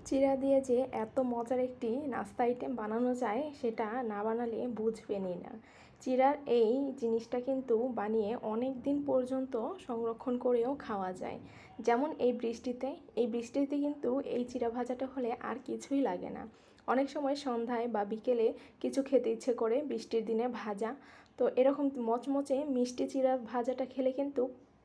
চিড়া দিয়ে যে এত মজার একটি নাস্তা আইটেম বানানো যায় সেটা না বানালে বুঝবেনই না। চিড়ার এই জিনিসটা কিন্তু বানিয়ে অনেক দিন পর্যন্ত সংরক্ষণ করেও খাওয়া যায়। যেমন এই বৃষ্টিতে কিন্তু এই চিড়া ভাজাটা হলে আর কিছুই লাগে না। অনেক সময় সন্ধ্যায় বা বিকেলে কিছু খেতে ইচ্ছে করে বৃষ্টির দিনে ভাজা, তো এরকম মচমচে মিষ্টি চিড়া ভাজাটা খেলে কিন্তু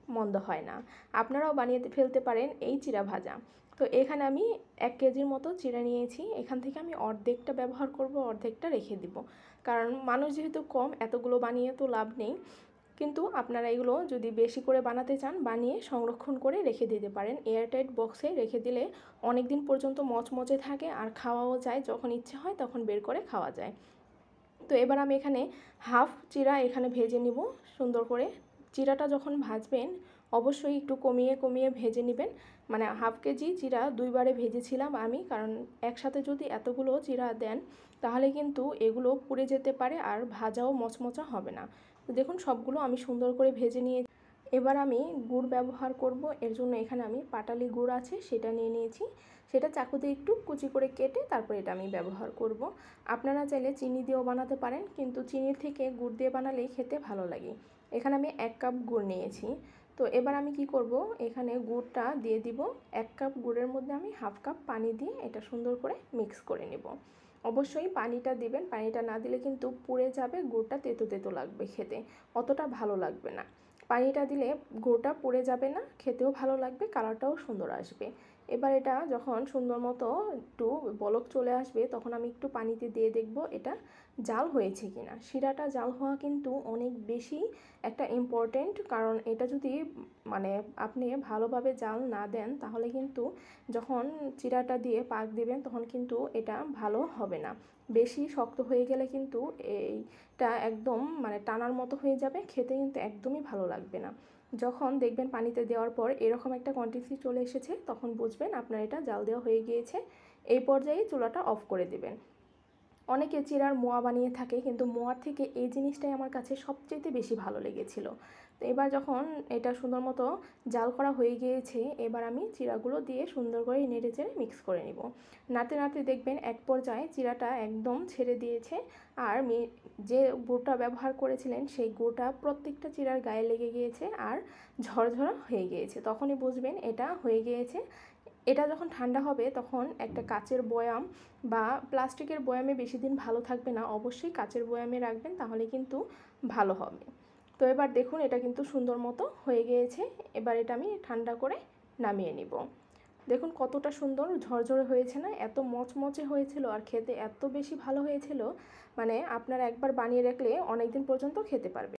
মন্দ হয় না। আপনারাও বানিয়ে ফেলতে পারেন এই চিড়া ভাজা। তো এখানে আমি 1 কেজির মতো চিড়া নিয়েছি। এখান থেকে আমি অর্ধেকটা ব্যবহার করব, অর্ধেকটা রেখে দিব, কারণ মানুষ যেহেতু কম এতগুলো বানিয়ে তো লাভ নেই। কিন্তু আপনারা এগুলো যদি বেশি করে বানাতে চান বানিয়ে সংরক্ষণ করে রেখে দিতে পারেন। এয়ারটাইট বক্সে রেখে দিলে অনেক দিন পর্যন্ত মচমচে থাকে আর খাওয়াও যায়, যখন ইচ্ছে হয় তখন বের করে খাওয়া যায়। তো এবার আমি এখানে হাফ চিড়া এখানে ভেজে নিব সুন্দর করে। চিড়াটা যখন ভাজবেন অবশ্যই একটু কমিয়ে কমিয়ে ভেজে নেবেন। মানে হাফ কেজি চিড়া দুইবারে ভেজেছিলাম আমি, কারণ একসাথে যদি এতগুলো চিড়া দেন তাহলে কিন্তু এগুলো পুড়ে যেতে পারে আর ভাজাও মচমচা হবে না। তো দেখুন সবগুলো আমি সুন্দর করে ভেজে নিয়ে এবার আমি গুড় ব্যবহার করব। এর জন্য এখানে আমি পাটালি গুড় আছে সেটা নিয়ে নিয়েছি। সেটা চাকু দিয়ে একটু কুচি করে কেটে তারপর এটা আমি ব্যবহার করব। আপনারা চাইলে চিনি দিয়েও বানাতে পারেন, কিন্তু চিনির থেকে গুড় দিয়ে বানালেই খেতে ভালো লাগে। এখানে আমি 1 কাপ গুড় নিয়েছি। তো এবার আমি কি করব, এখানে গুড়টা দিয়ে দিব। 1 কাপ গুড়ের মধ্যে আমি হাফ কাপ পানি দিয়ে এটা সুন্দর করে মিক্স করে নেব। অবশ্যই পানিটা দিবেন, পানিটা না দিলে কিন্তু পুড়ে যাবে, গুড়টা তেতো তেতো লাগবে, খেতে অতটা ভালো লাগবে না। পানিটা দিলে গুড়টা পুড়ে যাবে না, খেতেও ভালো লাগবে, কালারটাও সুন্দর আসবে। এবার এটা যখন সুন্দর মতো একটু বলক চলে আসবে তখন আমি একটু পানিতে দিয়ে দেখব এটা জাল হয়েছে কিনা। শিরাটা জাল হওয়া কিন্তু অনেক বেশি একটা ইম্পর্টেন্ট, কারণ এটা যদি মানে আপনি ভালোভাবে জাল না দেন তাহলে কিন্তু যখন চিরাটা দিয়ে পাক দিবেন তখন কিন্তু এটা ভালো হবে না। বেশি শক্ত হয়ে গেলে কিন্তু এইটা একদম মানে টানার মতো হয়ে যাবে, খেতে কিন্তু একদমই ভালো লাগবে না। যখন দেখবেন পানিতে দেওয়ার পর এরকম একটা কোয়ান্টিটি চলে এসেছে তখন বুঝবেন আপনার এটা জাল দেওয়া হয়ে গিয়েছে। এই পর্যায়ে চুলাটা অফ করে দেবেন। অনেকে চিড়ার মোয়া বানিয়ে থাকে, কিন্তু মোয়ার থেকে এই জিনিসটাই আমার কাছে সবচেয়ে বেশি ভালো লেগেছিল। তো এবার যখন এটা সুন্দর মতো জাল করা হয়ে গিয়েছে এবার আমি চিড়াগুলো দিয়ে সুন্দর করে নেড়ে চেড়ে মিক্স করে নিব। নাড়তে নাড়তে দেখবেন এক পর্যায়ে চিড়াটা একদম ছেড়ে দিয়েছে, আর যে গুড়টা ব্যবহার করেছিলেন সেই গুড়টা প্রত্যেকটা চিড়ার গায়ে লেগে গিয়েছে আর ঝরঝরা হয়ে গিয়েছে। তখনই বুঝবেন এটা হয়ে গিয়েছে। এটা যখন ঠান্ডা হবে তখন একটা কাচের বয়াম বা প্লাস্টিকের বয়ামে বেশি দিন ভালো থাকবে না, অবশ্যই কাচের বয়ামে রাখবেন, তাহলে কিন্তু ভালো হবে। তো এবার দেখুন এটা কিন্তু সুন্দর মতো হয়ে গিয়েছে। এবার এটা আমি ঠান্ডা করে নামিয়ে নিব। দেখুন কতটা সুন্দর ঝরঝরে হয়েছে না, এত মচমচে হয়েছিল আর খেতে এত বেশি ভালো হয়েছিল। মানে আপনারা একবার বানিয়ে রাখলে অনেক দিন পর্যন্ত খেতে পারবেন।